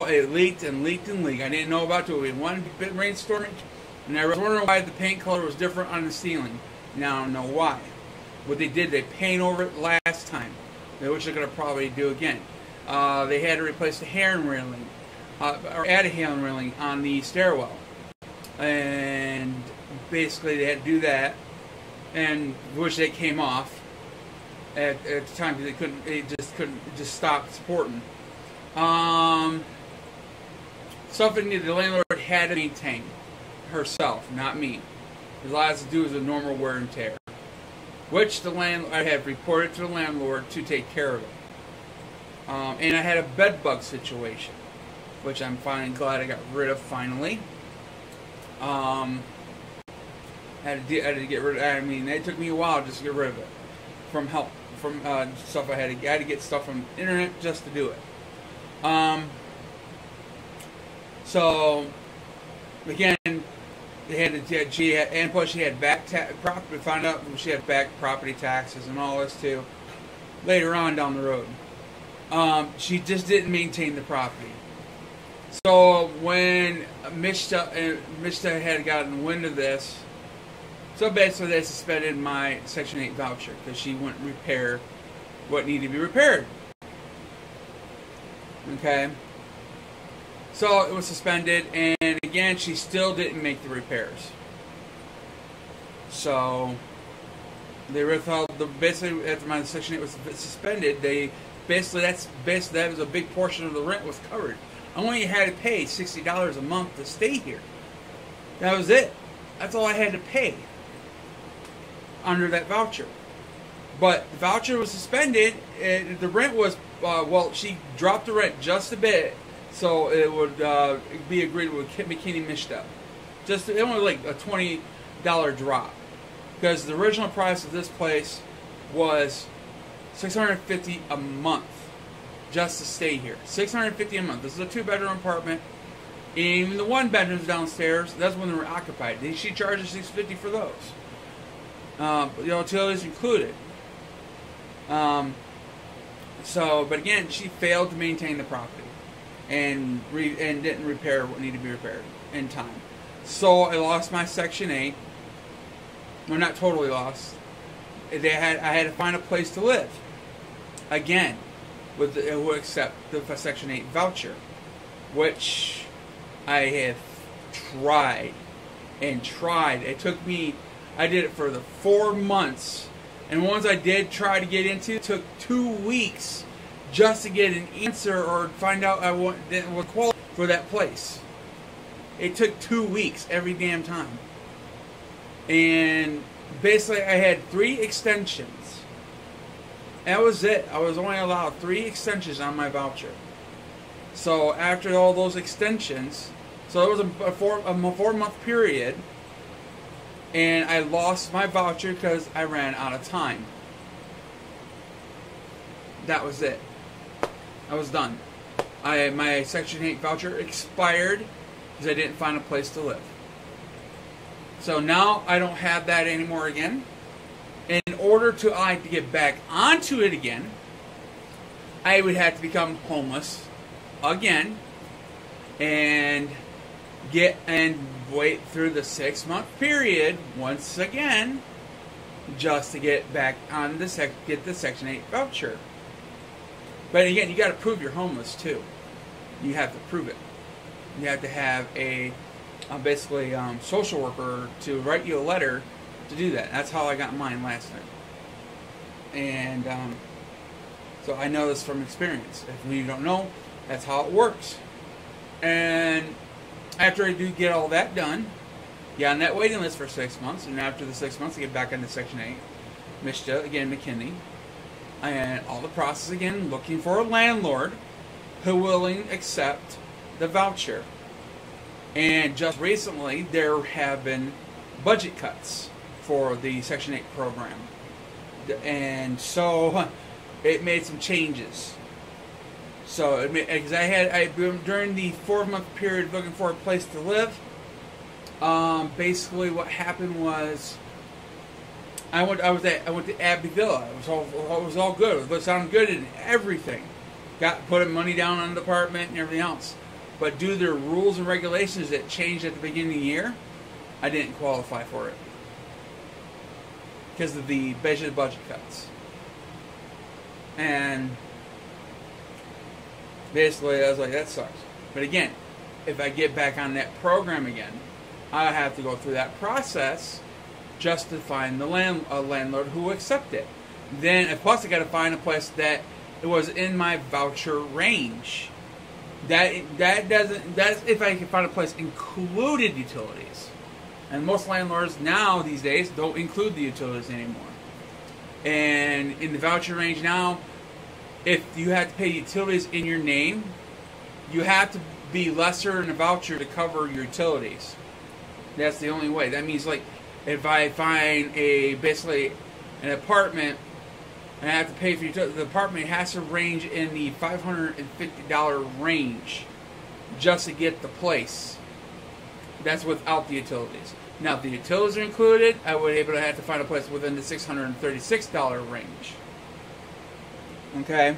it leaked and leaked and leaked. I didn't know about it. We had one big rainstorm, and I was wondering why the paint color was different on the ceiling. Now I know why. What they did, they paint over it last time, which they're going to probably do again. They had to replace the hand railing, or add a hand railing on the stairwell. And basically they had to do that, and which they came off at the time because it just stopped supporting. Something that the landlord had to maintain herself, not me. It has to do with the normal wear and tear, which I have reported to the landlord to take care of it. And I had a bed bug situation, which I'm glad I got rid of finally. I had to get rid of. I mean, it took me a while just to get rid of it from stuff I had to get stuff from the internet just to do it. So again, she had back property. Found out she had back property taxes and all this too. Later on down the road, she just didn't maintain the property. So when Mishta had gotten wind of this, so basically they suspended my Section 8 voucher because she wouldn't repair what needed to be repaired. Okay. So it was suspended, and again, she still didn't make the repairs. So they withheld basically after my Section 8 was suspended. That was a big portion of the rent was covered. I only had to pay $60 a month to stay here. That was it. That's all I had to pay under that voucher. But the voucher was suspended. The rent was she dropped the rent just a bit, so it would be agreed with McKinney Mishta. Just it was like a $20 drop, because the original price of this place was $650 a month just to stay here. $650 a month. This is a 2-bedroom apartment. And even the 1-bedrooms downstairs, that's when they were occupied. She charges $650 for those. The utilities included. But again, she failed to maintain the property and didn't repair what needed to be repaired in time. So I lost my Section 8. Well, not totally lost. I had to find a place to live again, who accept the Section 8 voucher, which I have tried and tried. It took me. I did it for the 4 months. And once I did try to get into it, took 2 weeks just to get an answer or find out I would qualify for that place. It took 2 weeks every damn time. And basically I had 3 extensions. That was it. I was only allowed 3 extensions on my voucher. So after all those extensions, so it was a 4-month period. And I lost my voucher because I ran out of time. That was it. I was done. My Section 8 voucher expired because I didn't find a place to live. So now I don't have that anymore again. In order to get back onto it again, I would have to become homeless again and wait through the 6-month period once again just to get back on the Section 8 voucher. But again, you got to prove you're homeless too. You have to prove it. You have to have a social worker to write you a letter to do that. That's how I got mine last time. And so I know this from experience. If you don't know, that's how it works. And after I do get all that done, get on that waiting list for 6 months, and after the 6 months, I get back into Section 8. Mishta, again, McKinney. And all the process again, looking for a landlord who will accept the voucher. And just recently, there have been budget cuts for the Section 8 program. And so it made some changes. So, because during the 4-month period looking for a place to live, basically what happened was I went to Abbey Villa. It was all good. It sounded good and everything. Put money down on the apartment and everything else. but due to their rules and regulations that changed at the beginning of the year, I didn't qualify for it because of the budget cuts. And basically, I was like, that sucks. But again, if I get back on that program again, I have to go through that process just to find the landlord who will accept it. Then, plus, I got to find a place that it was in my voucher range. That's if I can find a place included utilities. And most landlords now these days don't include the utilities anymore. And in the voucher range now, if you have to pay utilities in your name, you have to be lesser in a voucher to cover your utilities. That's the only way. That means, like, if I find basically an apartment and I have to pay for utilities, the apartment has to range in the $550 range just to get the place. That's without the utilities. Now, if the utilities are included, I would be able to have to find a place within the $636 range. Okay.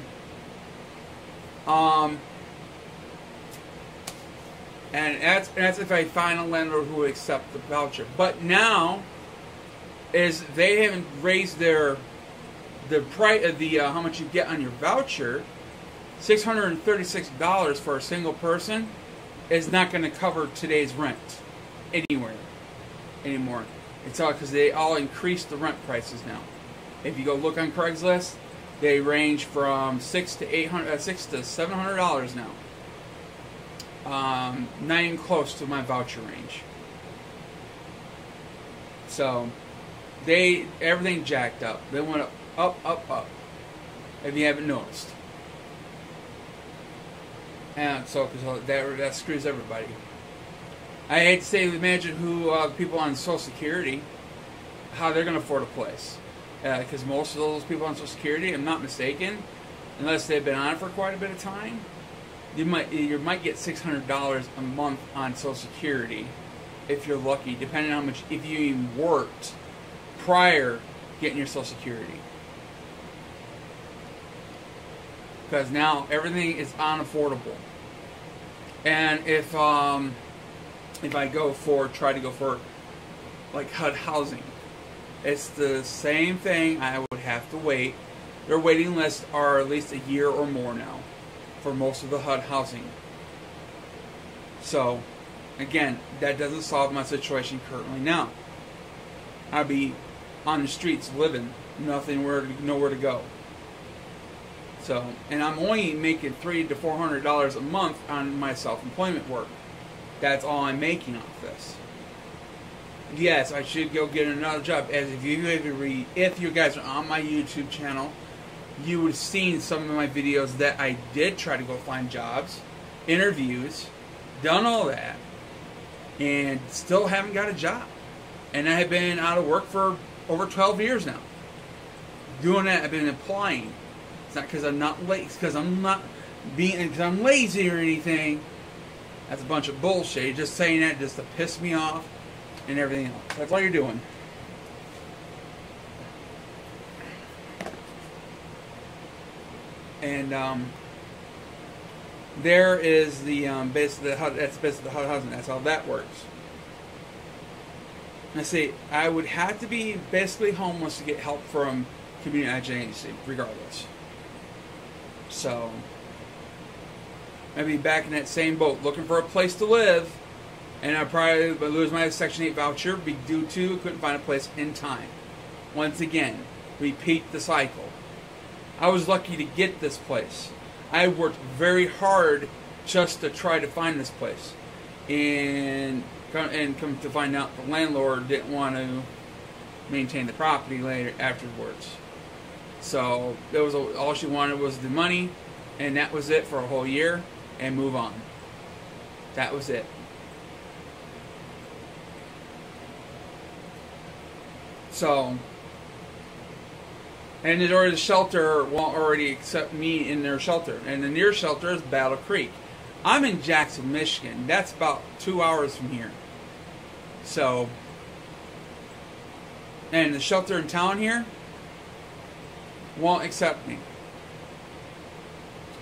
And that's if I find a landlord who will accept the voucher. But now, is they haven't raised the price of the how much you get on your voucher. $636 for a single person is not going to cover today's rent anymore. It's all because they all increased the rent prices now. If you go look on Craigslist, they range from $600 to $700 now. Not even close to my voucher range. So everything jacked up. They went up. If you haven't noticed. And so, because that screws everybody. I hate to say, imagine who people on Social Security, how they're going to afford a place. Because most of those people on Social Security, I'm not mistaken, unless they've been on it for quite a bit of time, you might get $600 a month on Social Security, if you're lucky, depending on how much, if you even worked prior getting your Social Security. Because now everything is unaffordable. And if I try to go for like HUD housing, it's the same thing. I would have to wait. Their waiting lists are at least a year or more now for most of the HUD housing. So, again, that doesn't solve my situation currently now. I'd be on the streets living, nowhere to go. So, and I'm only making $300 to $400 a month on my self-employment work. That's all I'm making off this. Yes, I should go get another job. As if you guys are on my YouTube channel, you would have seen some of my videos that I did try to go find jobs, interviews, done all that, and still haven't got a job. And I have been out of work for over 12 years now. Doing that, I've been applying. It's not because I'm not late. It's because I'm lazy or anything. That's a bunch of bullshit. You're just saying that just to piss me off and everything else. That's all you're doing. And there is the basically that's basically the HUD housing. That's how that works. I say I would have to be basically homeless to get help from community action agency, regardless. So I'd be back in that same boat, looking for a place to live, and I'd probably lose my Section 8 voucher due to couldn't find a place in time. Once again, repeat the cycle. I was lucky to get this place. I worked very hard just to try to find this place, and come to find out the landlord didn't want to maintain the property later afterwards. So it was all she wanted was the money, and that was it for a whole year, and move on. That was it. So, and the shelter won't already accept me in their shelter, and the nearest shelter is Battle Creek. I'm in Jackson, Michigan. That's about 2 hours from here. So, and the shelter in town here won't accept me.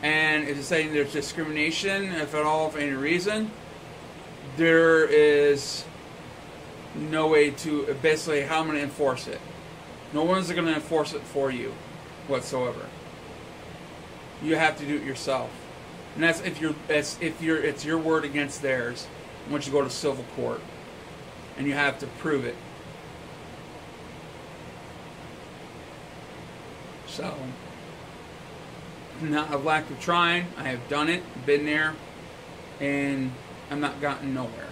And if it's saying there's discrimination, if at all, for any reason, there is no way to, basically, how I'm going to enforce it. No one's going to enforce it for you whatsoever. You have to do it yourself. And that's it's your word against theirs once you go to civil court. And you have to prove it. So, not a lack of trying. I have done it, been there, and I'm not gotten nowhere.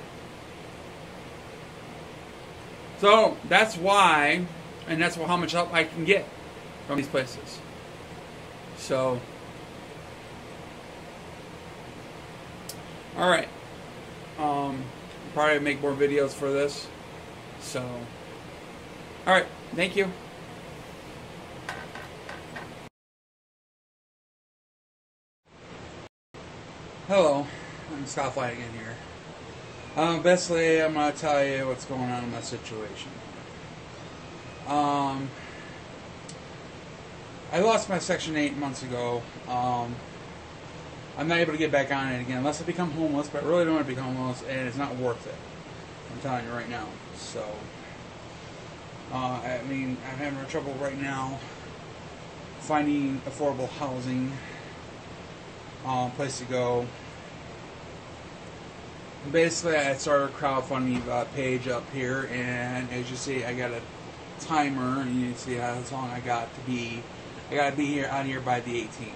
So, that's why, and that's how much help I can get from these places. So, alright. Probably make more videos for this. So, alright. Thank you. Hello. I'm Stoplight again here. Basically, I'm going to tell you what's going on in my situation. I lost my Section 8 months ago. I'm not able to get back on it again unless I become homeless, but I really don't want to become homeless, and it's not worth it. I'm telling you right now. So, I mean, I'm having trouble right now finding affordable housing, place to go. Basically, I started a crowdfunding page up here, and as you see, I got a timer, and you can see how long I got to be. I got to be here out here by the 18th.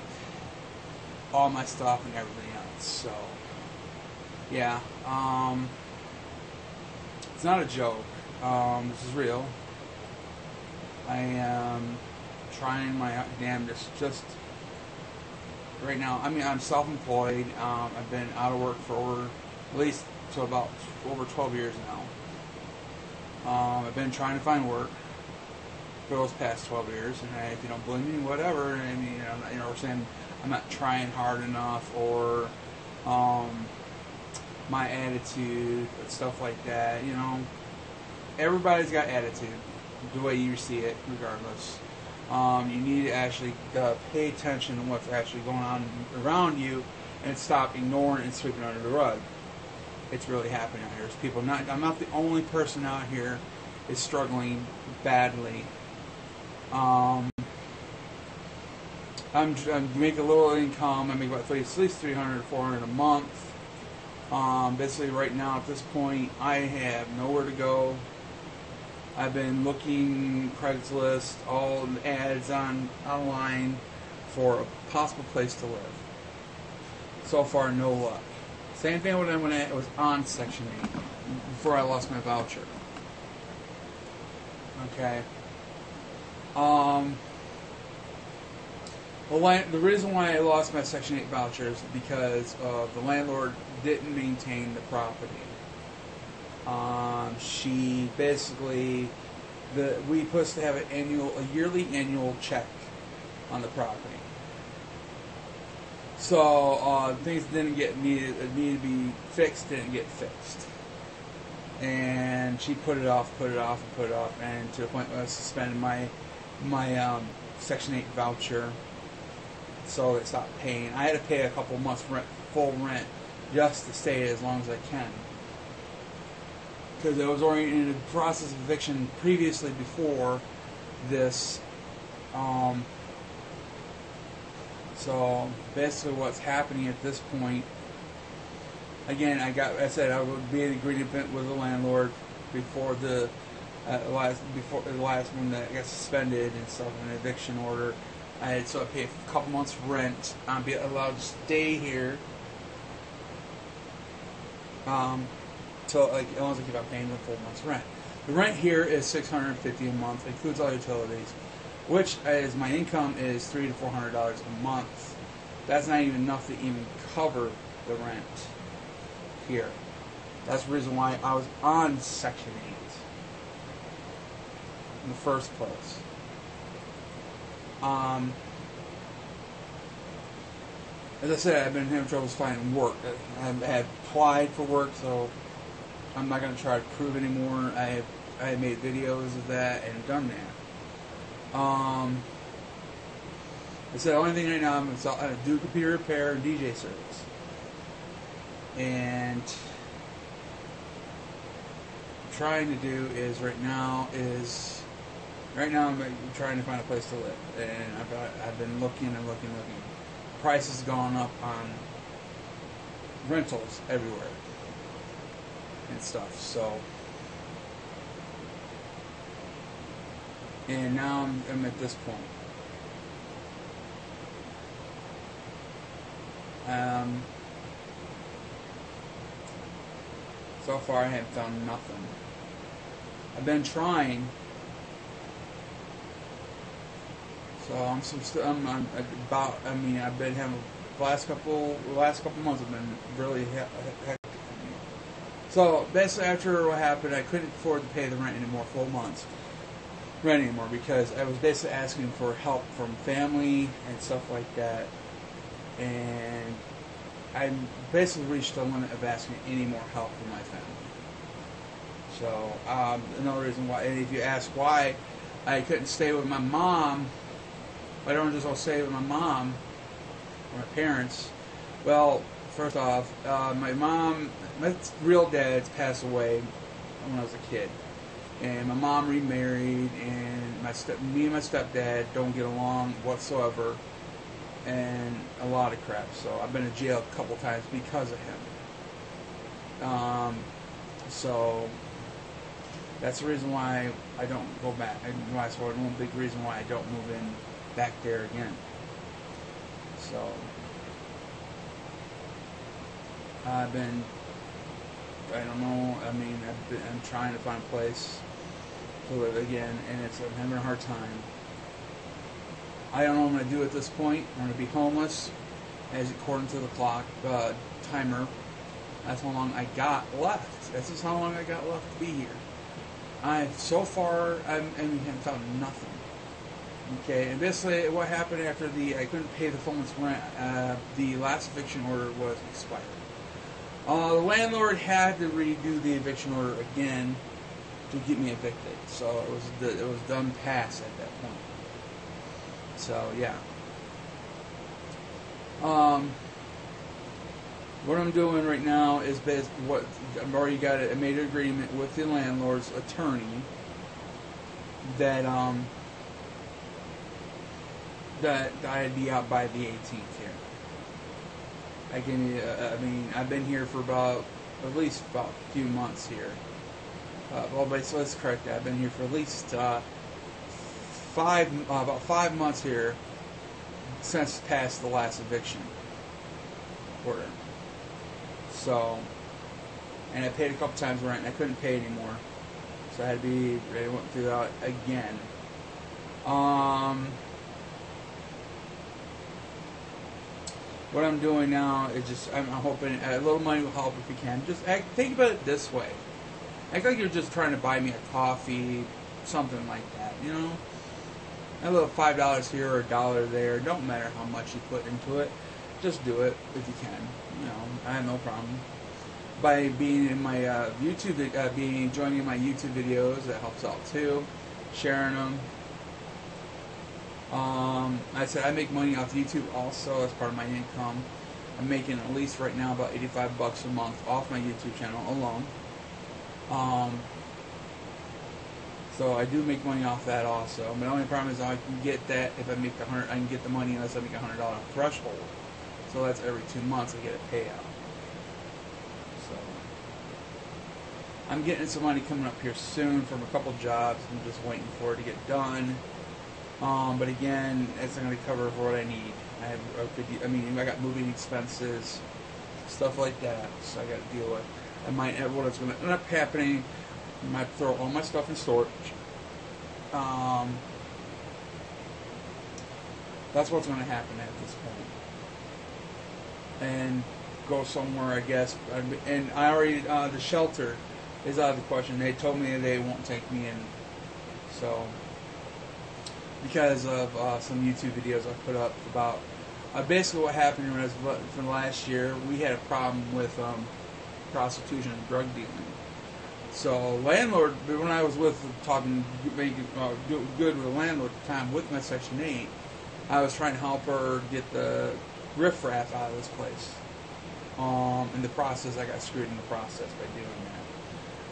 All my stuff and everything else. So, yeah, it's not a joke. This is real. I am trying my damnedest. Just right now. I mean, I'm self-employed. I've been out of work for about over 12 years now. I've been trying to find work for those past 12 years, and if you don't believe me, whatever. I mean, we're saying I'm not trying hard enough, or my attitude, stuff like that. You know, everybody's got attitude, the way you see it, regardless. You need to actually pay attention to what's actually going on around you, and stop ignoring and sweeping under the rug. It's really happening out here. There's people. I'm not the only person out here is struggling badly. I'm making a little income. I make about at least $300 to $400 a month. Basically, right now at this point, I have nowhere to go. I've been looking Craigslist, all the ads online for a possible place to live. So far, no luck. Same thing when I was on Section 8 before I lost my voucher. Okay. The reason why I lost my Section 8 voucher is because the landlord didn't maintain the property. She basically, we supposed to have a yearly annual check on the property. So things didn't needed to be fixed, didn't get fixed. And she put it off, and to the point where I suspended my Section 8 voucher, so it stopped paying. I had to pay a couple months full rent just to stay as long as I can, because I was already in the process of eviction previously before this. So basically, what's happening at this point? Again, I said I would be in agreement with the landlord before the last one that got suspended and stuff, an eviction order. I paid a couple months rent. I'd be allowed to stay here till as long as I keep on paying the full month's rent. The rent here is $650 a month. It includes all utilities, which is my income is $300 to $400 a month. That's not even enough to even cover the rent here. That's the reason why I was on Section 8 in the first place. As I said, I've been having troubles finding work. I have applied for work, so I'm not going to try to prove anymore. I have made videos of that and done that. I said the only thing right now I'm do computer repair and DJ service. And trying to do is right now I'm trying to find a place to live, and I've been looking. Prices gone up on rentals everywhere and stuff. So, and now I'm at this point. So far I haven't found nothing. I've been trying. So I've been having the last couple months have been really hectic for me. So basically, after what happened, I couldn't afford to pay the rent anymore, full months rent anymore, because I was basically asking for help from family and stuff like that, and I basically reached the limit of asking any more help from my family. So another reason why, and if you ask why I couldn't stay with my mom. I don't just all stay with my mom or my parents. Well, first off, my real dad passed away when I was a kid, and my mom remarried, and me and my stepdad don't get along whatsoever, and a lot of crap. So I've been in jail a couple times because of him. So that's the reason why I don't go back. That's one big reason why I don't move in back there again. So I don't know. I'm trying to find a place to live again, and I'm having a hard time. I don't know what I'm going to do at this point. I'm going to be homeless, as according to the clock timer. That's how long I got left. That's just how long I got left to be here. So far, I haven't found nothing. Okay, and basically what happened after I couldn't pay the full month's rent, the last eviction order was expired. The landlord had to redo the eviction order again to get me evicted, so it was done past at that point. So yeah. What I'm doing right now is basically I made an agreement with the landlord's attorney that I'd be out by the 18th here. I've been here for at least about a few months here. So let's correct that. I've been here for at least about 5 months here since past the last eviction order. So, and I paid a couple times rent, and I couldn't pay anymore, so I went through that again. What I'm doing now is just, I'm hoping a little money will help if you can. Just think about it this way. Act like you're just trying to buy me a coffee, something like that, you know? A little $5 here or $1 there, don't matter how much you put into it. Just do it if you can. You know, I have no problem. By being in my joining my YouTube videos, that helps out too. Sharing them. I said I make money off YouTube also as part of my income. I'm making at least right now about $85 a month off my YouTube channel alone. So I do make money off that also. My only problem is I can get that if I make I can get the money unless I make a $100 threshold. So that's every 2 months I get a payout. So I'm getting some money coming up here soon from a couple jobs. I'm just waiting for it to get done. But again, it's not going to cover for what I need. I got moving expenses, stuff like that. So I got to deal with. What's going to end up happening, I might throw all my stuff in storage. That's what's going to happen at this point. And go somewhere, I guess. And I already, the shelter is out of the question. They told me they won't take me in. So, because of some YouTube videos I put up about basically what happened when I was from last year, we had a problem with prostitution and drug dealing. So landlord, when I was making good with the landlord at the time with my Section 8, I was trying to help her get the riffraff out of this place. In the process, I got screwed in the process by doing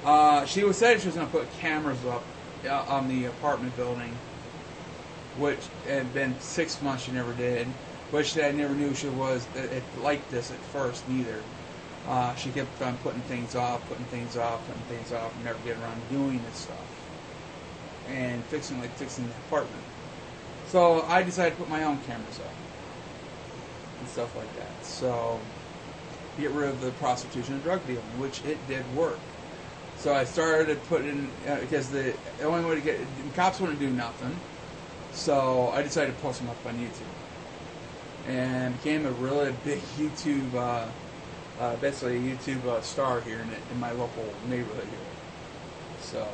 that. She said she was going to put cameras up on the apartment building, which had been 6 months she never did, which I never knew she was like this at first neither. She kept on putting things off, and never getting around to doing this stuff and fixing the apartment. So I decided to put my own cameras up and stuff like that. So get rid of the prostitution and drug dealing, which it did work. So I started putting because the only way to get the cops wouldn't do nothing. So I decided to post them up on YouTube and became a really big YouTube, basically a YouTube star here in my local neighborhood here. So.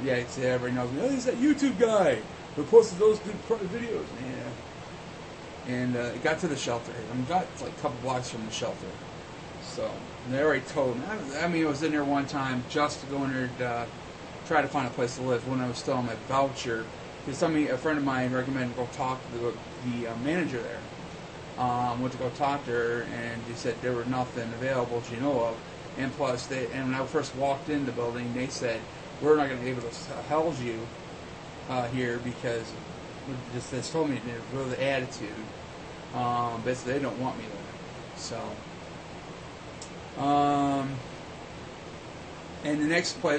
Yeah, see, everybody knows me. Oh, he's that YouTube guy who posted those good videos. Yeah. And it got to the shelter. I got like a couple blocks from the shelter. So they already told me. I mean, I was in there one time just to go in there to try to find a place to live when I was still on my voucher. Because a friend of mine recommended to go talk to the manager there. Went to go talk to her, and she said there was nothing available she know of. And plus, when I first walked in the building, they said, we're not going to be able to house you here because they told me with the attitude. Basically, they don't want me there. So, and the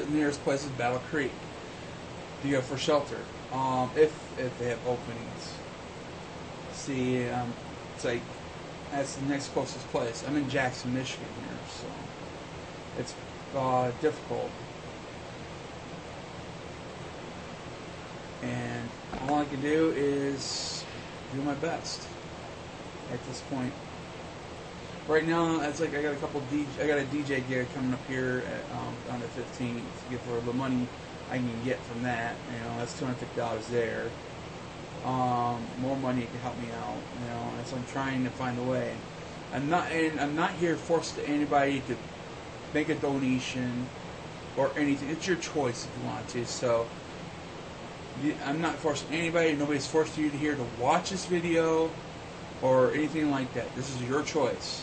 nearest place is Battle Creek to go for shelter. If they have openings. See, it's like that's the next closest place. I'm in Jackson, Michigan here, so it's difficult. And all I can do is do my best at this point. Right now, it's like I got a DJ gig coming up here on the 15th. For the money I can get from that, that's $250 there. More money can help me out, and so I'm trying to find a way. I'm not here forced anybody to make a donation or anything. It's your choice if you want to. So. I'm not forcing anybody. Nobody's forced you here to watch this video or anything like that. This is your choice.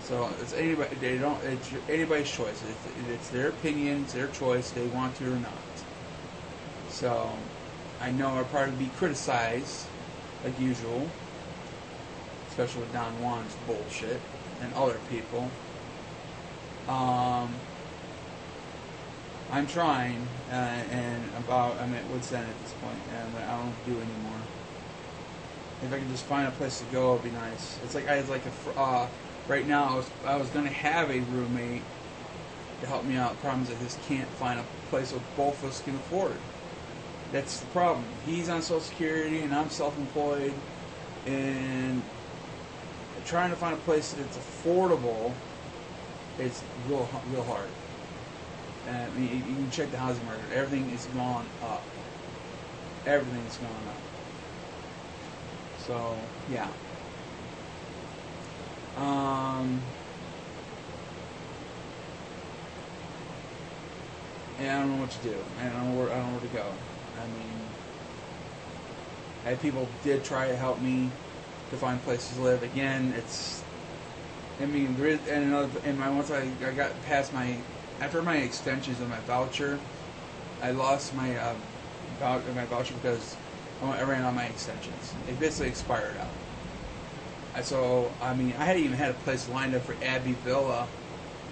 So it's anybody. It's anybody's choice. It's their opinion. It's their choice. They want to or not. So I know I'll probably be criticized like usual, especially with Don Juan's bullshit and other people. I'm trying, and I'm at wit's end at this point, and I don't do anymore. If I can just find a place to go, it'd be nice. It's like right now I was gonna have a roommate to help me out. The problem is I just can't find a place where both of us can afford. That's the problem. He's on Social Security and I'm self-employed, and trying to find a place that's affordable, it's real hard. I mean, you can check the housing market. Everything is gone up. Everything's gone up. So, yeah. And I don't know what to do. I don't know where to go. I mean, people did try to help me to find places to live. Again, there is once I got past after my extensions of my voucher, I lost my voucher because I ran out my extensions. It basically expired out. So I had even had a place lined up for Abbey Villa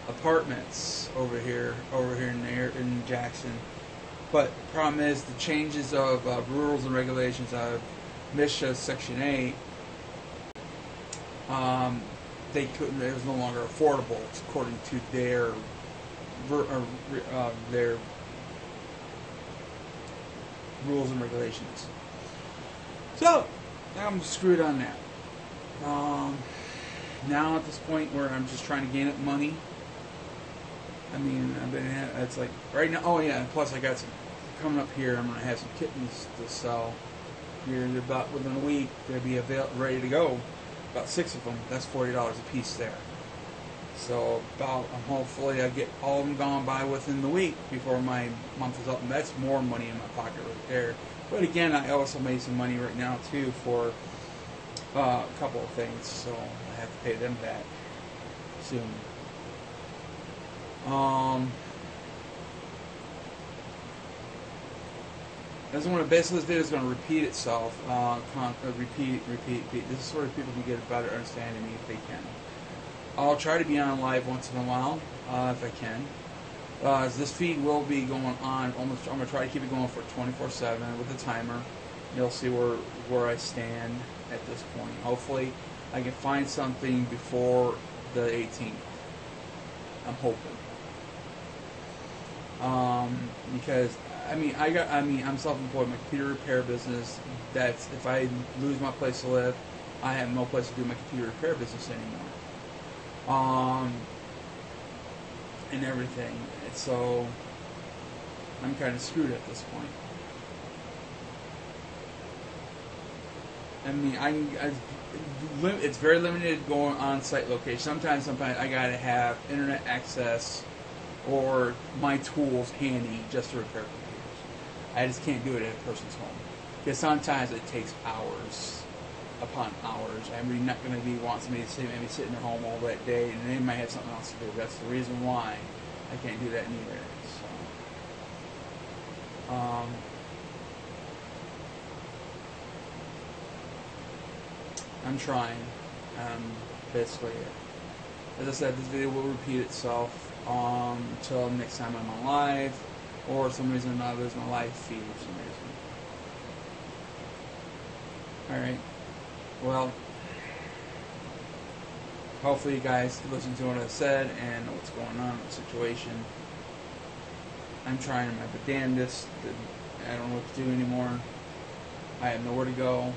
apartments over here in Jackson. But the problem is the changes of rules and regulations of MSHA Section 8. It was no longer affordable according to their rules and regulations. So I'm screwed on that. Now at this point where I'm just trying to gain up money. It's like right now. Oh yeah, and plus I got some coming up here. I'm gonna have some kittens to sell here. They're about within a week. They'll be ready to go. About 6 of them. That's $40 a piece there. So hopefully I get all of them gone by within the week before my month is up, and that's more money in my pocket right there But again, I also made some money right now too for a couple of things, so I have to pay them back soon. This one, basically, this video is going to repeat itself. Repeat. This is sort of people can get a better understanding of me if they can. I'll try to be on live once in a while if I can. This feed will be going on almost. I'm going to try to keep it going for 24/7 with a timer. You'll see where I stand at this point. Hopefully, I can find something before the 18th. I'm hoping. Because I'm self-employed. My computer repair business. That's if I lose my place to live, I have no place to do my computer repair business anymore. And everything. So I'm kind of screwed at this point. It's very limited going on site location. Sometimes I gotta have internet access or my tools handy just to repair computers. I just can't do it at a person's home because sometimes it takes hours upon hours. I'm really not going to want somebody to maybe sit in their home all that day, and they might have something else to do. That's the reason why I can't do that neither. So, I'm trying. Basically, as I said, this video will repeat itself until next time I'm on live, or for some reason or another there's no live feed for some reason. Alright. Well, hopefully you guys listen to what I said and know what's going on in the situation. I'm trying my damnedest. I don't know what to do anymore. I have nowhere to go.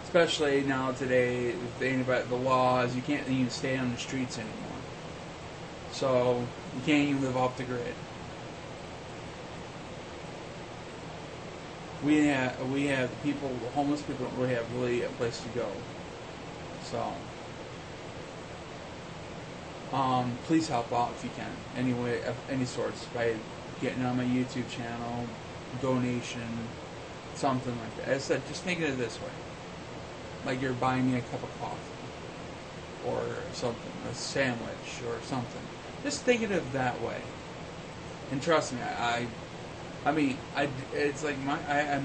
Especially now today, the thing about the laws, you can't even stay on the streets anymore. So, you can't even live off the grid. We have people, homeless people don't really have a place to go. So, please help out if you can, anyway, of any sorts, by getting on my YouTube channel, donation, something like that. As I said, just think of it this way. Like you're buying me a cup of coffee, or something, a sandwich, or something. Just think of it that way. And trust me, it's like I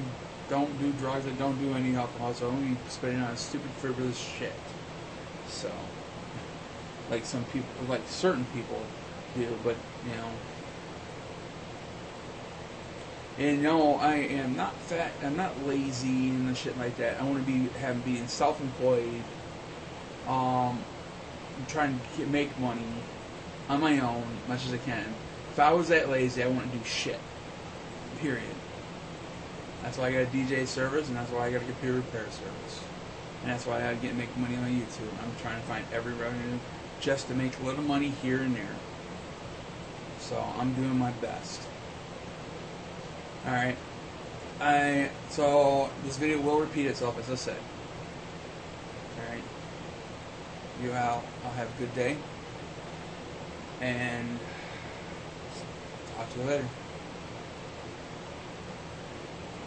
don't do drugs, I don't do any alcohol, so I'm only spending on stupid, frivolous shit. So, like some people, like certain people do, but And no, I am not fat. I'm not lazy and shit like that. I want to be being self-employed. I'm trying to make money on my own as much as I can. If I was that lazy, I wouldn't do shit. Period. That's why I got a DJ service, and that's why I got a computer repair service, and that's why I make money on YouTube. I'm trying to find every revenue just to make a little money here and there. So I'm doing my best. Alright, so this video will repeat itself, as I said. Alright, I'll have a good day, and talk to you later.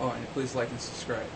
Oh, and please like and subscribe.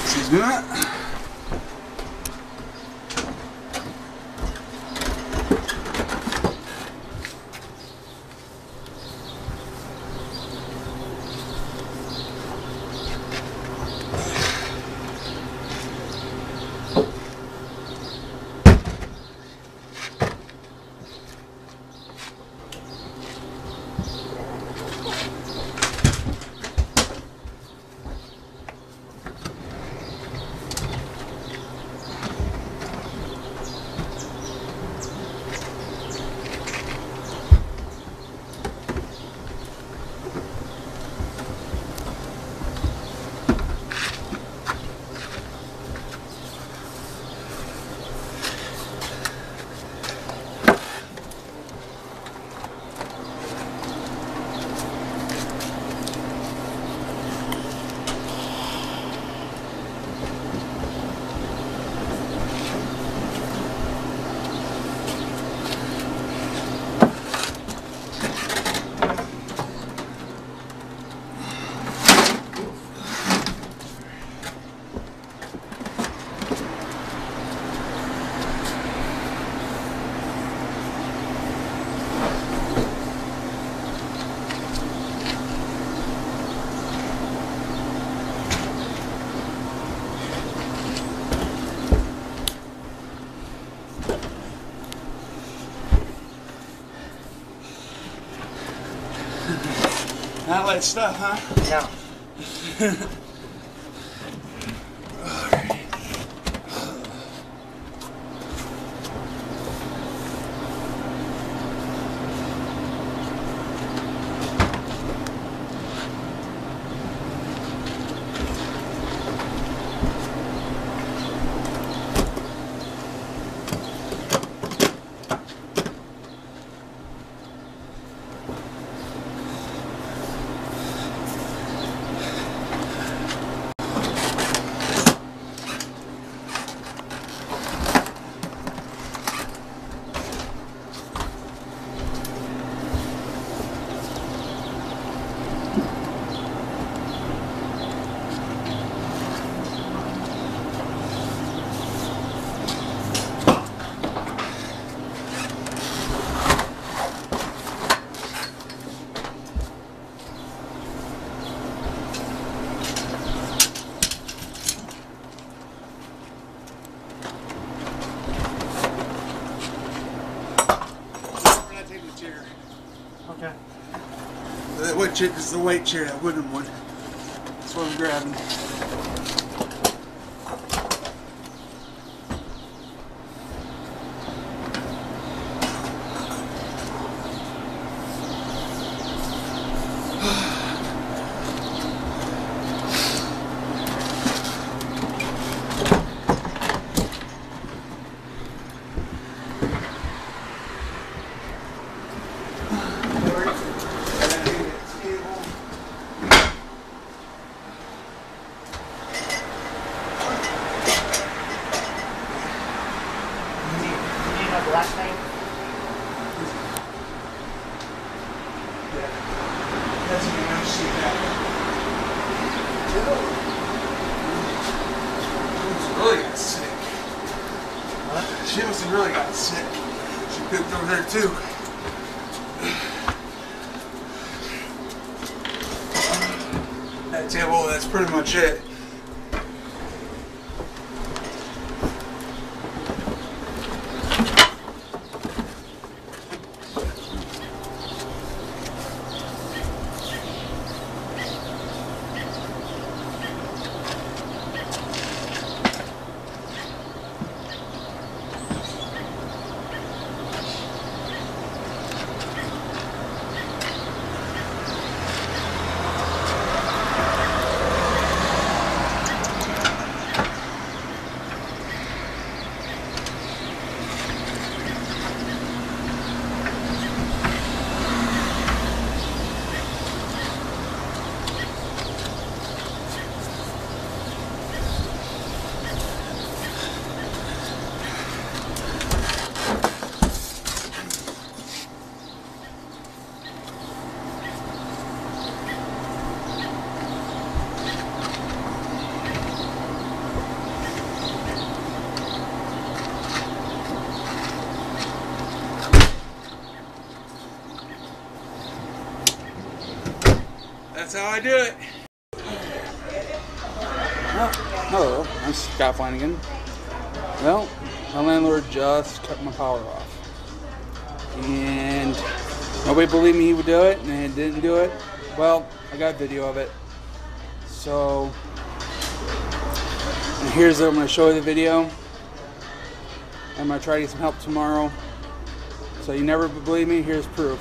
Excuse me. that stuff, huh? No. Okay. That white chair is the white chair, that wooden one. That's what I'm grabbing. Last night? Yeah. That's a good see that. She really got sick. What? She must have really got sick. She pooped over there too. That table, that's pretty much it. That's how I do it. Oh, hello, I'm Scott Flanagan. Well, my landlord just cut my power off. And nobody believed me he would do it, and he didn't do it. Well, I got video of it. So, and here's I'm going to show you the video. I'm going to try to get some help tomorrow. So you never believe me, here's proof.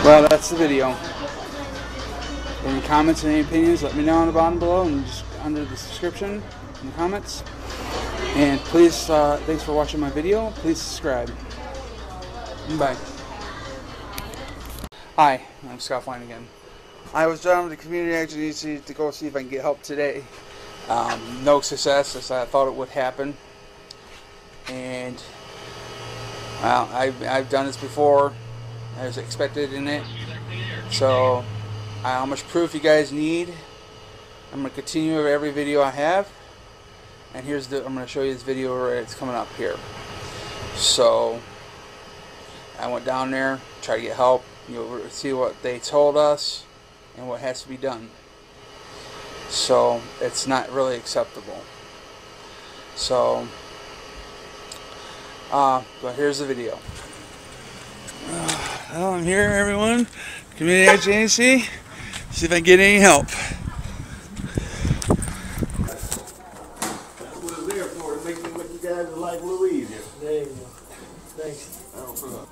Well, that's the video. Any comments and any opinions, let me know on the bottom below and just under the description in the comments. And please, thanks for watching my video. Please subscribe. Bye. Hi, I'm Scott Flanagan. I was down to the community agency to go see if I can get help today. No success, as I thought it would happen. And well, I've done this before. I was expected in it. So, how much proof you guys need? I'm going to continue every video I have. And I'm going to show you this video where it's coming up here. So, I went down there, tried to get help. You'll see what they told us and what has to be done. So it's not really acceptable. So but here's the video. Well, I'm here, everyone. Community agency. See if I can get any help. That's what it's there for, to make you guys like Louise here. There you go. Thanks. Oh,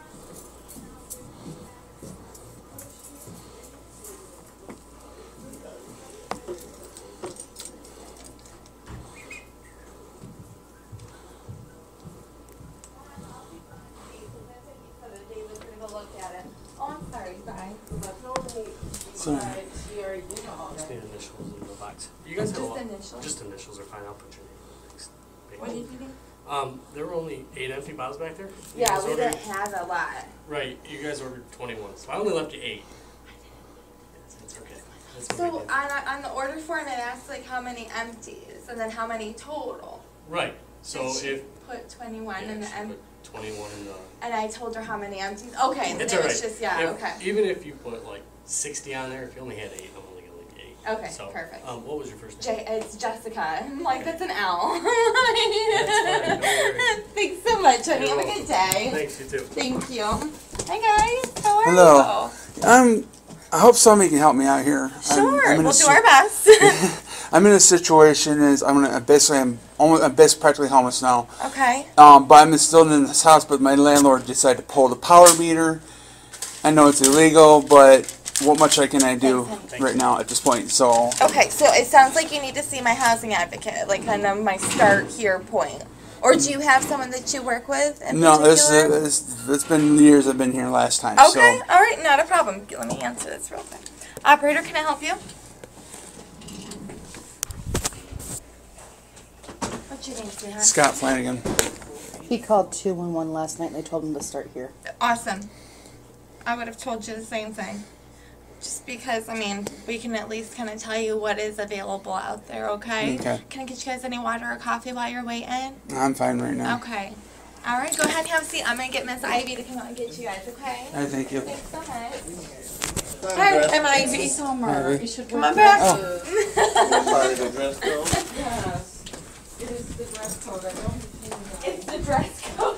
I'm sorry, bye. Sorry. She already did all Just that. need initials in the box. You guys have a Just lot. initials? Just initials are fine. I'll put your name next. What did you do? There were only 8 empty bottles back there. You Yeah, guys we ordered- didn't have a lot. Right, you guys ordered 21, so I only left you 8. It's okay. That's no So big deal. on the order form, it asks like how many empties and then how many total. Right. So And she if put 21 yeah, in the she empty. put 21 in the. And I told her how many empties. Okay, then It's it alright. was just, yeah, okay. Even if you put like 60 on there, if you only had 8, I'm only gonna leave you 8. Okay, So, perfect. what was your first name? It's Jessica. I'm like, that's an L. That's fine, no worries. Thanks so much, honey. You're Have a good day. Thanks, you too. Thank you. Hi, guys. How are Hello. I hope somebody can help me out here. you? Sure. I'm in We'll a do our best. I'm in a situation I'm basically practically homeless now. Okay. But I'm still in this house. But my landlord decided to pull the power meter. I know it's illegal, but what much can I do right now at this point? So. Okay, so it sounds like you need to see my housing advocate, like kind of my start here point. Or do you have someone that you work with in No, particular? it's been years I've been here last time. Okay, So. all right, not a problem. Let me answer this real quick. Operator, can I help you? What's your name, sweetheart? Scott Flanagan. He called 211 last night and they told him to start here. Awesome. I would have told you the same thing. Just because, I mean, we can at least kind of tell you what is available out there, okay? Okay. Can I get you guys any water or coffee while you're waiting? I'm fine right now. Okay. All right, go ahead and have a seat. I'm going to get Miss Ivy to come out and get you guys, okay? I thank you. Thanks so much. Hi, I'm Ivy. Summer. Ivy. You should Come on back. Part of the dress code. Yes. It is the dress code. I don't It's the dress code.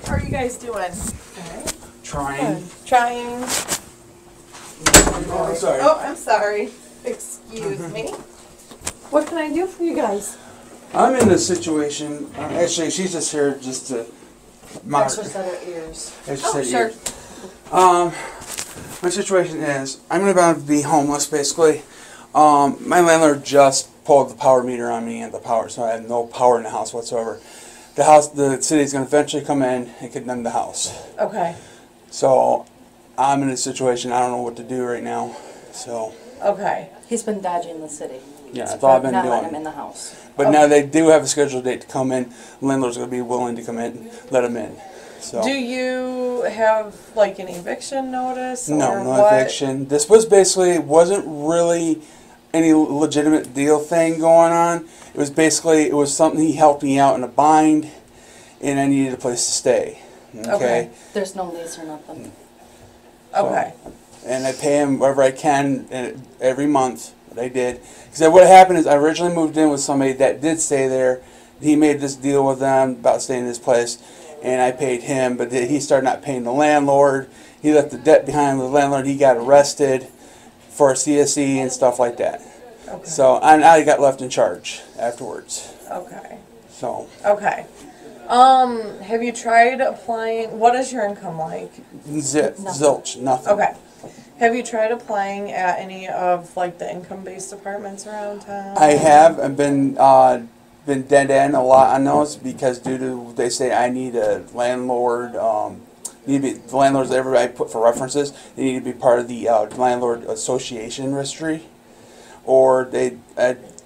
How are you guys doing? Trying. Trying. Oh, sorry. Oh, I'm sorry. Excuse me. What can I do for you guys? I'm in a situation. Actually, she's just here just to monitor. set our ears. As she Oh, said, sure. my situation is I'm going to be homeless basically. My landlord just pulled the power meter on me and the power, so I have no power in the house whatsoever. The city's going to eventually come in and condemn the house. Okay. So I'm in a situation I don't know what to do right now. So Okay. He's been dodging the city. yeah, that's all I've been not letting him doing. in the house. But now they do have a scheduled date to come in. The landlord's going to be willing to come in, let him in. So. Do you have like an eviction notice? No, or no what? eviction. This was basically, wasn't really any legitimate deal thing going on. It was basically, it was something he helped me out in a bind, and I needed a place to stay. Okay. There's no lease or nothing. Okay. And I pay him whatever I can every month. What I did. Because what happened is I originally moved in with somebody that did stay there. He made this deal with them about staying in this place, and I paid him, but he started not paying the landlord. He left the debt behind with the landlord. He got arrested for CSE and stuff like that. Okay. So I got left in charge afterwards. Okay. So Okay. Have you tried applying? What is your income like? Zilch, nothing. Okay. Have you tried applying at any of like the income-based departments around town? I have. I've been dead end a lot on those because due to they say I need a landlord. Need to be the landlords that everybody put for references. They need to be part of the landlord association registry, or they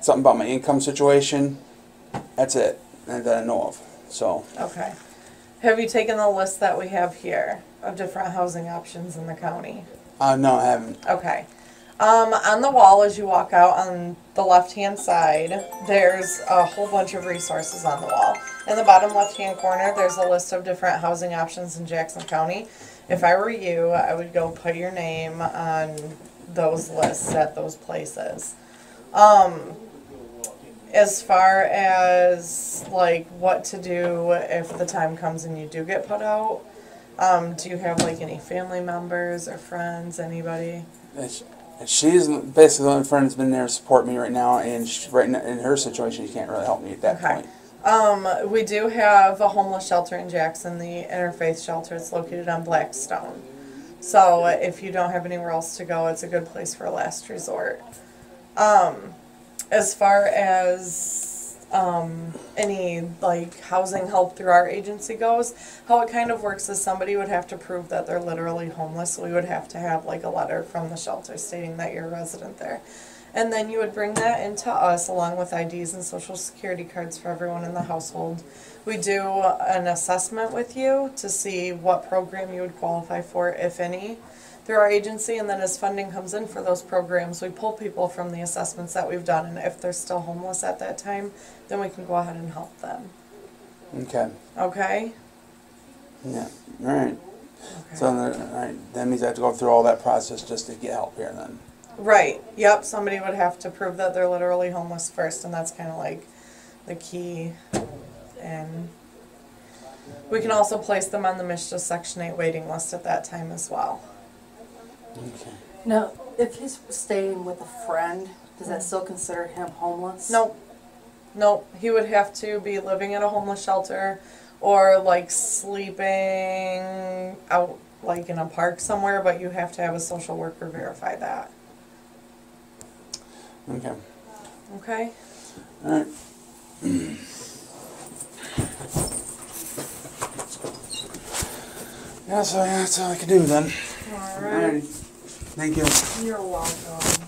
something about my income situation. That's it that I know of. So. Okay. Have you taken the list that we have here of different housing options in the county? No, I haven't. Okay. On the wall as you walk out on the left-hand side, there's a whole bunch of resources on the wall. In the bottom left-hand corner, there's a list of different housing options in Jackson County. If I were you, I would go put your name on those lists at those places. As far as like what to do if the time comes and you do get put out, do you have like any family members or friends, anybody? She's basically the only friend that's been there to support me right now, and right now, in her situation, she can't really help me at that point. We do have a homeless shelter in Jackson, the Interfaith Shelter. It's located on Blackstone. So if you don't have anywhere else to go, it's a good place for a last resort. As far as any like housing help through our agency goes, how it kind of works is somebody would have to prove that they're literally homeless. So we would have to have like a letter from the shelter stating that you're a resident there. And then you would bring that into us along with IDs and social security cards for everyone in the household. We do an assessment with you to see what program you would qualify for, if any, through our agency, and then as funding comes in for those programs, we pull people from the assessments that we've done, and if they're still homeless at that time, then we can go ahead and help them. Okay. Okay? Yeah. All right. Okay. So that means I have to go through all that process just to get help here then. Right. Yep. Somebody would have to prove that they're literally homeless first, and that's kind of like the key. And we can also place them on the MSHDA Section 8 waiting list at that time as well. Okay. Now, if he's staying with a friend, does that still consider him homeless? Nope. Nope. He would have to be living at a homeless shelter or like sleeping out like in a park somewhere, but you have to have a social worker verify that. Okay. Okay? All right. Yeah, so that's all I can do then. All right. Thank you. You're welcome.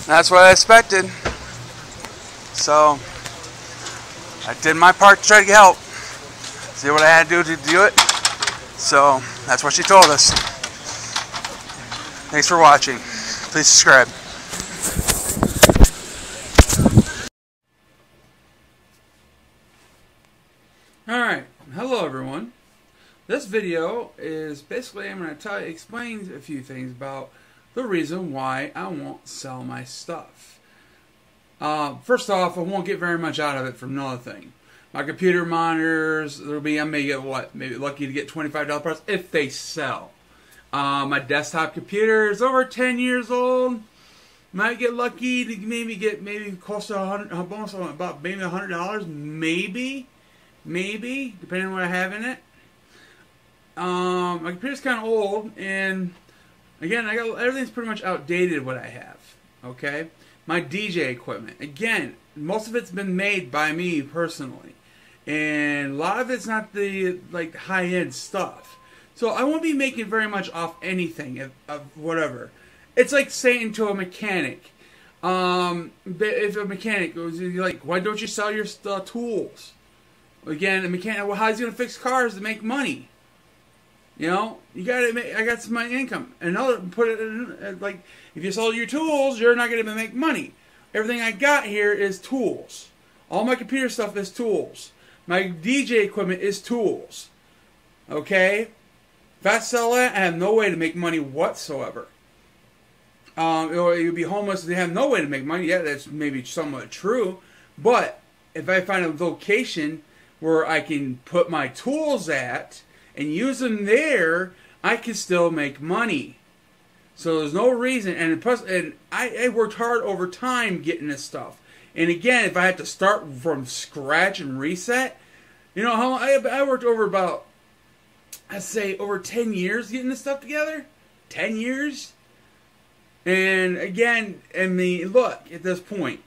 That's what I expected. So I did my part to try to get help. See what I had to do it. So that's what she told us. Thanks for watching. Please subscribe. Alright, hello everyone. This video is basically, I'm going to explain a few things about the reason why I won't sell my stuff. First off, I won't get very much out of it from another thing. My computer monitors, I may get what? Maybe lucky to get $25 price if they sell. My desktop computer is over 10 years old. Might get lucky to maybe close to about maybe $100, maybe depending on what I have in it. My computer's kind of old, and again, everything's pretty much outdated what I have. Okay, my DJ equipment. Again, most of it's been made by me personally, and a lot of it's not the high-end stuff. So I won't be making very much off anything of whatever. It's like saying to a mechanic, if a mechanic goes like, "Why don't you sell your tools?" Again, a mechanic, well, how's he gonna fix cars to make money? You know, you gotta make. I got some my income. Another put it in, like, if you sell your tools, you're not gonna make money. Everything I got here is tools. All my computer stuff is tools. My DJ equipment is tools. Okay? If I sell that, I have no way to make money whatsoever. Or you'd be homeless and they have no way to make money. Yeah, that's maybe somewhat true. But if I find a location where I can put my tools at and use them there, I can still make money. So there's no reason. And plus, I worked hard over time getting this stuff. And again, if I had to start from scratch and reset, you know, how I worked over about, I'd say, over 10 years getting this stuff together. 10 years. And again, I mean, look, at this point,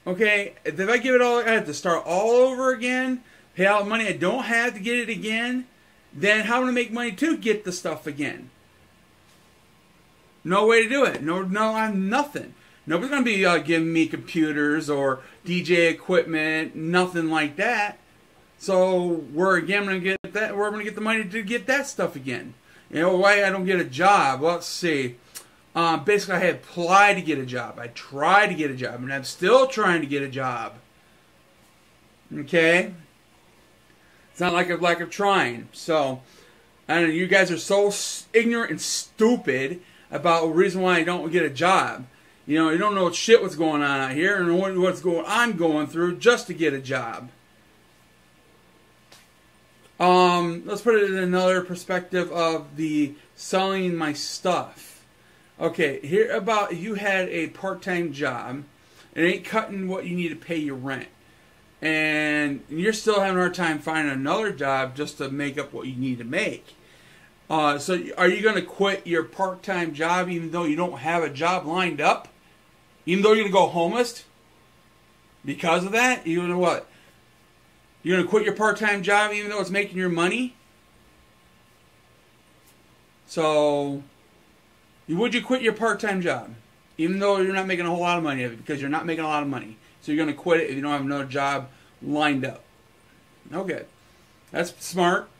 okay, if I give it all, I have to start all over again, pay out money I don't have to get it again, then how to make money to get the stuff again? No way to do it. No, I'm nothing. Nobody's going to be giving me computers or DJ equipment, nothing like that. So where again I'm going to get that? Where am I going to get the money to get that stuff again? You know why I don't get a job? Well, let's see. Basically, I had applied to get a job. I tried to get a job, and I'm still trying to get a job. Okay? It's not like a lack of trying. So, I know you guys are so ignorant and stupid about the reason why I don't get a job. You know, you don't know shit what's going on out here and what's I'm going through just to get a job. Let's put it in another perspective of the selling my stuff. Okay, here about you had a part-time job. It ain't cutting what you need to pay your rent. And you're still having a hard time finding another job just to make up what you need to make. So are you going to quit your part-time job even though you don't have a job lined up? Even though you're going to go homeless? Because of that? You're going to what? You're going to quit your part-time job even though it's making your money? So, would you quit your part-time job? Even though you're not making a whole lot of money of it, because you're not making a lot of money. So you're going to quit it if you don't have another job lined up. Okay. That's smart.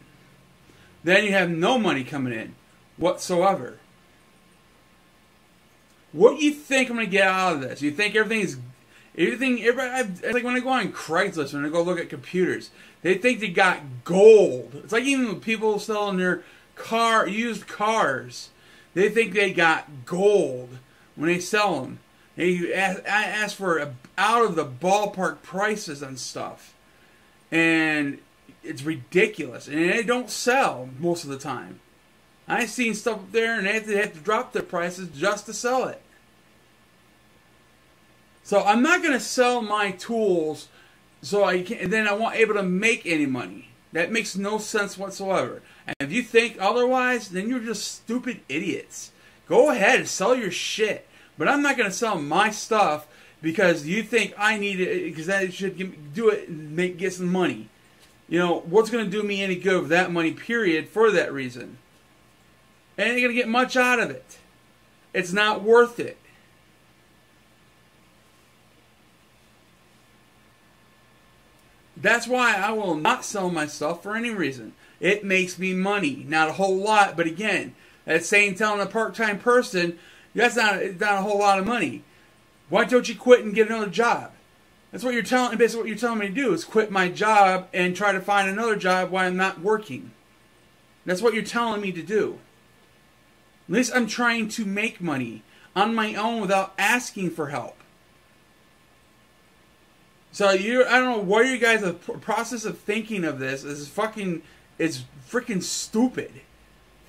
Then you have no money coming in whatsoever. What do you think I'm going to get out of this? You think everything, it's like when I go on Craigslist, when I go look at computers, they think they got gold. It's like even when people selling their used cars, they think they got gold when they sell them. They ask for out of the ballpark prices on stuff. And it's ridiculous. And they don't sell most of the time. I've seen stuff up there and they have to drop their prices just to sell it. So I'm not going to sell my tools so I can, and then I won't able to make any money. That makes no sense whatsoever. And if you think otherwise, then you're just stupid idiots. Go ahead and sell your shit. But I'm not going to sell my stuff because you think I need it, because that should do it and get some money. You know, what's going to do me any good with that money, period, for that reason? I ain't going to get much out of it. It's not worth it. That's why I will not sell my stuff for any reason. It makes me money. Not a whole lot, but again, that's saying telling a part-time person, that's not a whole lot of money. Why don't you quit and get another job? That's what you're telling, basically what you're telling me to do is quit my job and try to find another job while I'm not working. That's what you're telling me to do. At least I'm trying to make money on my own without asking for help. So I don't know what you guys, the process of thinking of this is freaking stupid.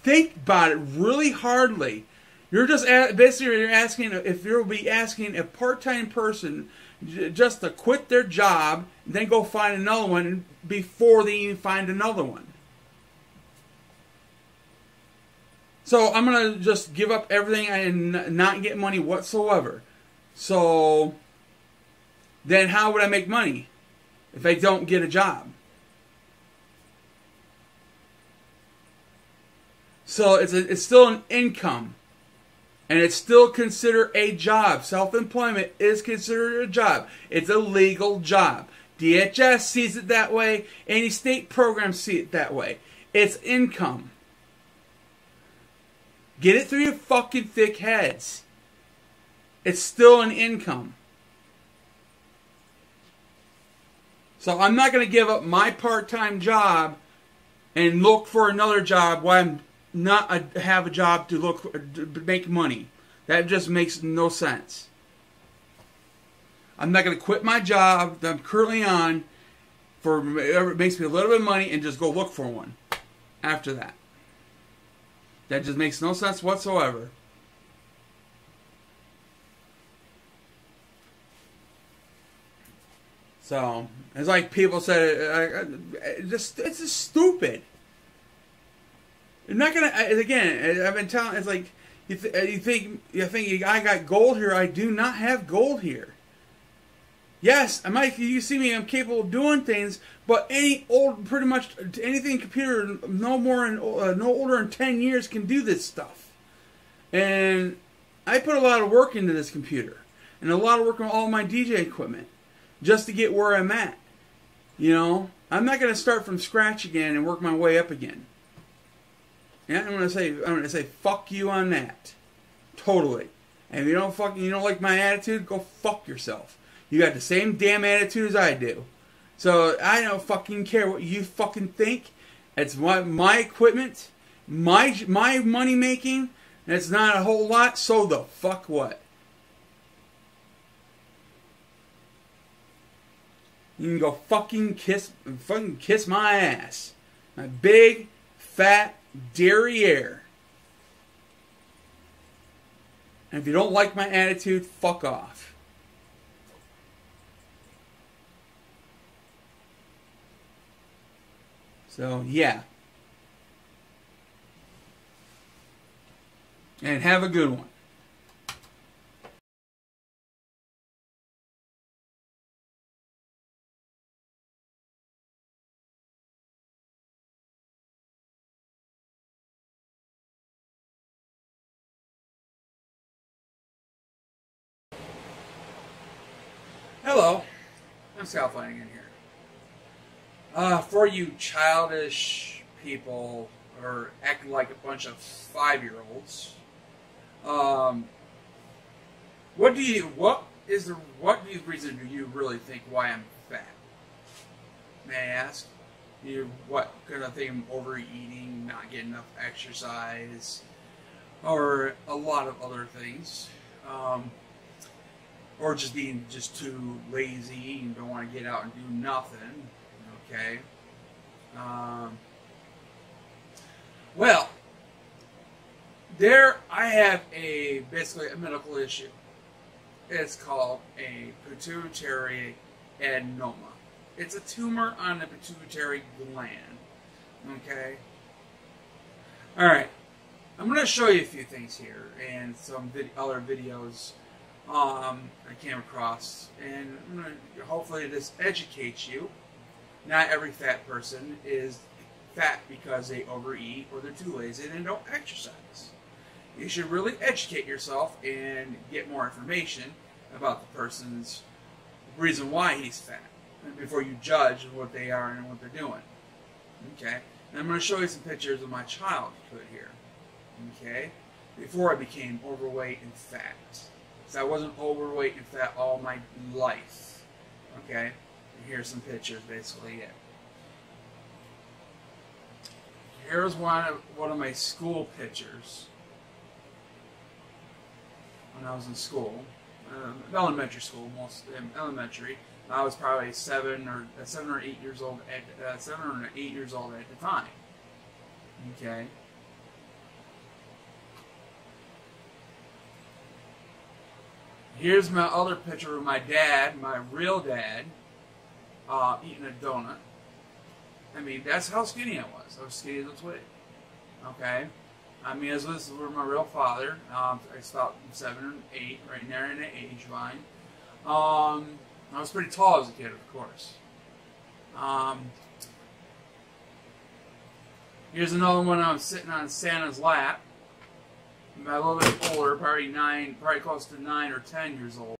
Think about it really hardly. You're just basically asking if you'll be asking a part-time person just to quit their job and then go find another one before they even find another one. So I'm going to just give up everything and not get money whatsoever. So then how would I make money if I don't get a job? So it's still an income. And it's still considered a job. Self-employment is considered a job. It's a legal job. DHS sees it that way. Any state programs see it that way. It's income. Get it through your fucking thick heads. It's still an income. So I'm not going to give up my part-time job and look for another job while I'm not have a job to make money. That just makes no sense. I'm not going to quit my job that I'm currently on for whatever makes me a little bit of money and just go look for one after that. That just makes no sense whatsoever. So, it's like people said, it's just stupid. I'm not gonna. Again, I've been telling. It's like you think I got gold here. I do not have gold here. Yes, I might. You see me. I'm capable of doing things, but pretty much anything computer, no older than 10 years can do this stuff. And I put a lot of work into this computer, and a lot of work on all my DJ equipment, just to get where I'm at. You know, I'm not going to start from scratch again and work my way up again. Yeah, I'm gonna say fuck you on that. Totally. And if you don't like my attitude, go fuck yourself. You got the same damn attitude as I do. So I don't fucking care what you fucking think. It's my equipment, my money making, and it's not a whole lot, so the fuck what? You can go fucking kiss my ass. My big, fat derriere. And if you don't like my attitude, fuck off. So, yeah. And have a good one. Hello, I'm Scott Flanagan here. For you childish people or acting like a bunch of 5-year-olds, what do you reason do you really think why I'm fat? May I ask? What kind of think I'm overeating, not getting enough exercise, or a lot of other things? Or just being too lazy and don't want to get out and do nothing. Okay. Well, I have basically a medical issue. It's called a pituitary adenoma. It's a tumor on the pituitary gland. Okay. All right. I'm going to show you a few things here and some other videos I came across, and I'm going to hopefully this educates you. Not every fat person is fat because they overeat or they're too lazy and they don't exercise. You should really educate yourself and get more information about the person's reason why he's fat before you judge what they are and what they're doing. Okay? And I'm going to show you some pictures of my childhood here. Okay? Before I became overweight and fat. So I wasn't overweight and fat all my life. Okay? And here's some pictures, basically, yeah. Here's one of my school pictures when I was in school. Elementary school, elementary. I was probably 7 or 8 years old at 7 or 8 years old at the time. Okay. Here's my other picture of my dad, my real dad, eating a donut. I mean, that's how skinny I was. I was skinny as a twig. Okay? I mean, this was my real father. I was about 7 or 8, right there in the age line. I was pretty tall as a kid, of course. Here's another one. I was sitting on Santa's lap. I'm a little bit older, probably close to 9 or 10 years old.